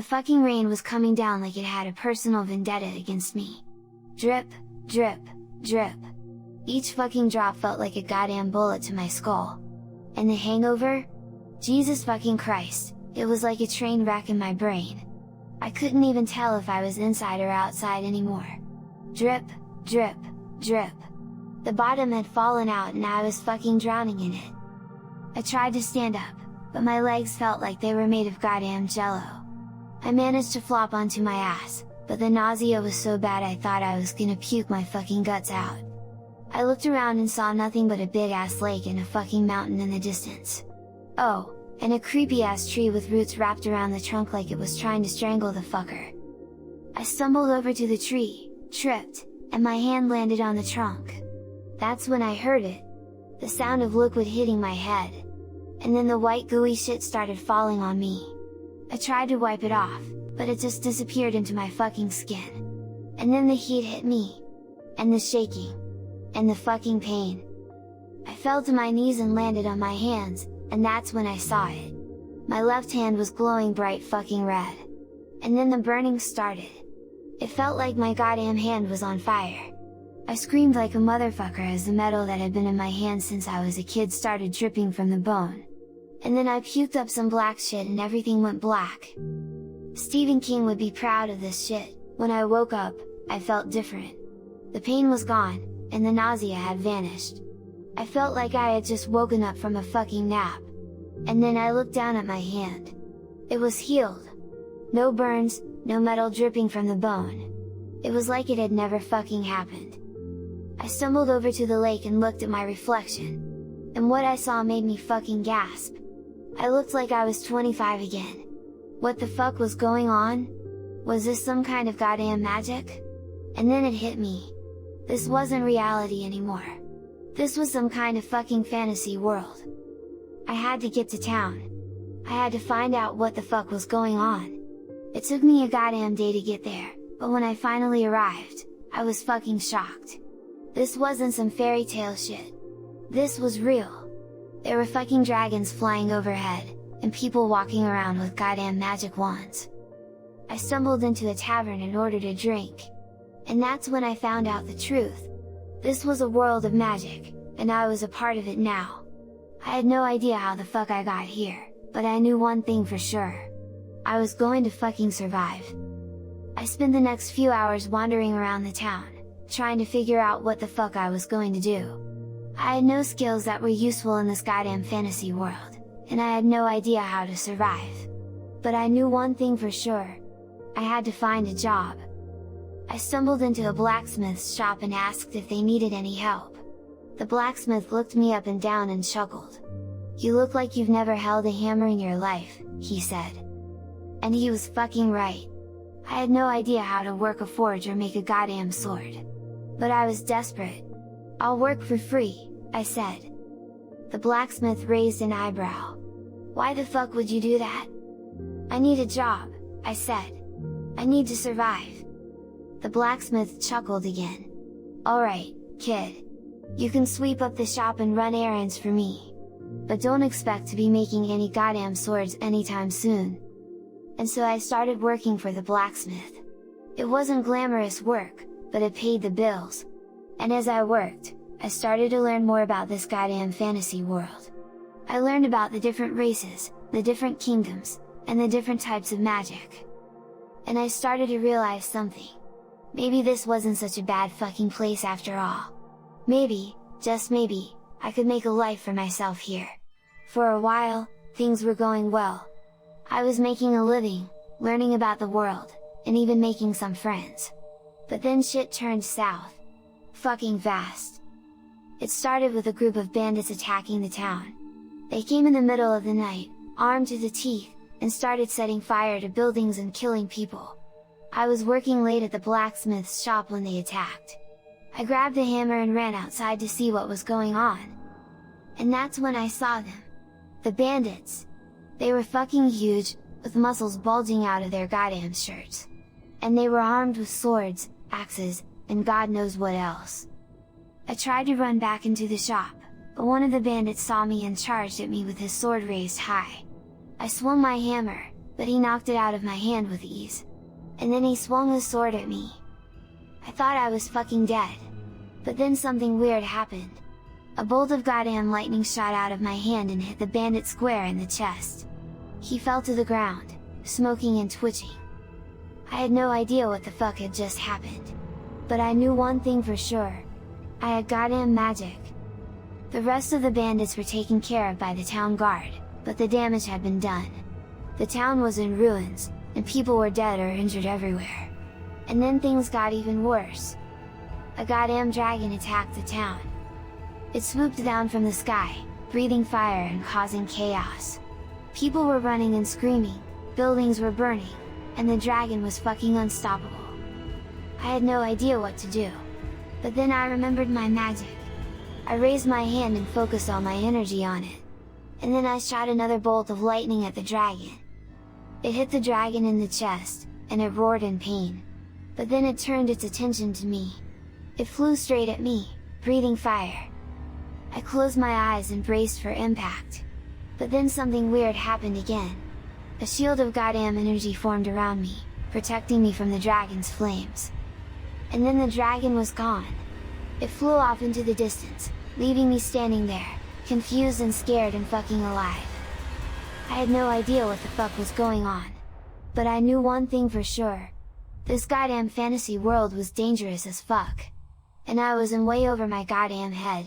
The fucking rain was coming down like it had a personal vendetta against me. Drip, drip, drip. Each fucking drop felt like a goddamn bullet to my skull. And the hangover? Jesus fucking Christ, it was like a train wreck in my brain. I couldn't even tell if I was inside or outside anymore. Drip, drip, drip. The bottom had fallen out and I was fucking drowning in it. I tried to stand up, but my legs felt like they were made of goddamn jello. I managed to flop onto my ass, but the nausea was so bad I thought I was gonna puke my fucking guts out. I looked around and saw nothing but a big ass lake and a fucking mountain in the distance. Oh, and a creepy ass tree with roots wrapped around the trunk like it was trying to strangle the fucker. I stumbled over to the tree, tripped, and my hand landed on the trunk. That's when I heard it. The sound of liquid hitting my head. And then the white gooey shit started falling on me. I tried to wipe it off, but it just disappeared into my fucking skin. And then the heat hit me. And the shaking. And the fucking pain. I fell to my knees and landed on my hands, and that's when I saw it. My left hand was glowing bright fucking red. And then the burning started. It felt like my goddamn hand was on fire. I screamed like a motherfucker as the metal that had been in my hand since I was a kid started dripping from the bone. And then I puked up some black shit and everything went black. Stephen King would be proud of this shit. When I woke up, I felt different. The pain was gone, and the nausea had vanished. I felt like I had just woken up from a fucking nap. And then I looked down at my hand. It was healed. No burns, no metal dripping from the bone. It was like it had never fucking happened. I stumbled over to the lake and looked at my reflection. And what I saw made me fucking gasp. I looked like I was 25 again. What the fuck was going on? Was this some kind of goddamn magic? And then it hit me. This wasn't reality anymore. This was some kind of fucking fantasy world. I had to get to town. I had to find out what the fuck was going on. It took me a goddamn day to get there, but when I finally arrived, I was fucking shocked. This wasn't some fairy tale shit. This was real. There were fucking dragons flying overhead, and people walking around with goddamn magic wands. I stumbled into a tavern and ordered a drink. And that's when I found out the truth. This was a world of magic, and I was a part of it now. I had no idea how the fuck I got here, but I knew one thing for sure. I was going to fucking survive. I spent the next few hours wandering around the town, trying to figure out what the fuck I was going to do. I had no skills that were useful in this goddamn fantasy world, and I had no idea how to survive. But I knew one thing for sure. I had to find a job. I stumbled into a blacksmith's shop and asked if they needed any help. The blacksmith looked me up and down and chuckled. "You look like you've never held a hammer in your life," he said. And he was fucking right. I had no idea how to work a forge or make a goddamn sword. But I was desperate. "I'll work for free," I said. The blacksmith raised an eyebrow. "Why the fuck would you do that?" "I need a job," I said. "I need to survive." The blacksmith chuckled again. "Alright, kid. You can sweep up the shop and run errands for me. But don't expect to be making any goddamn swords anytime soon." And so I started working for the blacksmith. It wasn't glamorous work, but it paid the bills. And as I worked, I started to learn more about this goddamn fantasy world. I learned about the different races, the different kingdoms, and the different types of magic. And I started to realize something. Maybe this wasn't such a bad fucking place after all. Maybe, just maybe, I could make a life for myself here. For a while, things were going well. I was making a living, learning about the world, and even making some friends. But then shit turned south. Fucking fast. It started with a group of bandits attacking the town. They came in the middle of the night, armed to the teeth, and started setting fire to buildings and killing people. I was working late at the blacksmith's shop when they attacked. I grabbed a hammer and ran outside to see what was going on. And that's when I saw them. The bandits. They were fucking huge, with muscles bulging out of their goddamn shirts. And they were armed with swords, axes, and God knows what else. I tried to run back into the shop, but one of the bandits saw me and charged at me with his sword raised high. I swung my hammer, but he knocked it out of my hand with ease. And then he swung his sword at me. I thought I was fucking dead. But then something weird happened. A bolt of goddamn lightning shot out of my hand and hit the bandit square in the chest. He fell to the ground, smoking and twitching. I had no idea what the fuck had just happened. But I knew one thing for sure. I had goddamn magic. The rest of the bandits were taken care of by the town guard, but the damage had been done. The town was in ruins, and people were dead or injured everywhere. And then things got even worse. A goddamn dragon attacked the town. It swooped down from the sky, breathing fire and causing chaos. People were running and screaming, buildings were burning, and the dragon was fucking unstoppable. I had no idea what to do. But then I remembered my magic. I raised my hand and focused all my energy on it. And then I shot another bolt of lightning at the dragon. It hit the dragon in the chest, and it roared in pain. But then it turned its attention to me. It flew straight at me, breathing fire. I closed my eyes and braced for impact. But then something weird happened again. A shield of goddamn energy formed around me, protecting me from the dragon's flames. And then the dragon was gone. It flew off into the distance, leaving me standing there, confused and scared and fucking alive. I had no idea what the fuck was going on. But I knew one thing for sure. This goddamn fantasy world was dangerous as fuck. And I was in way over my goddamn head.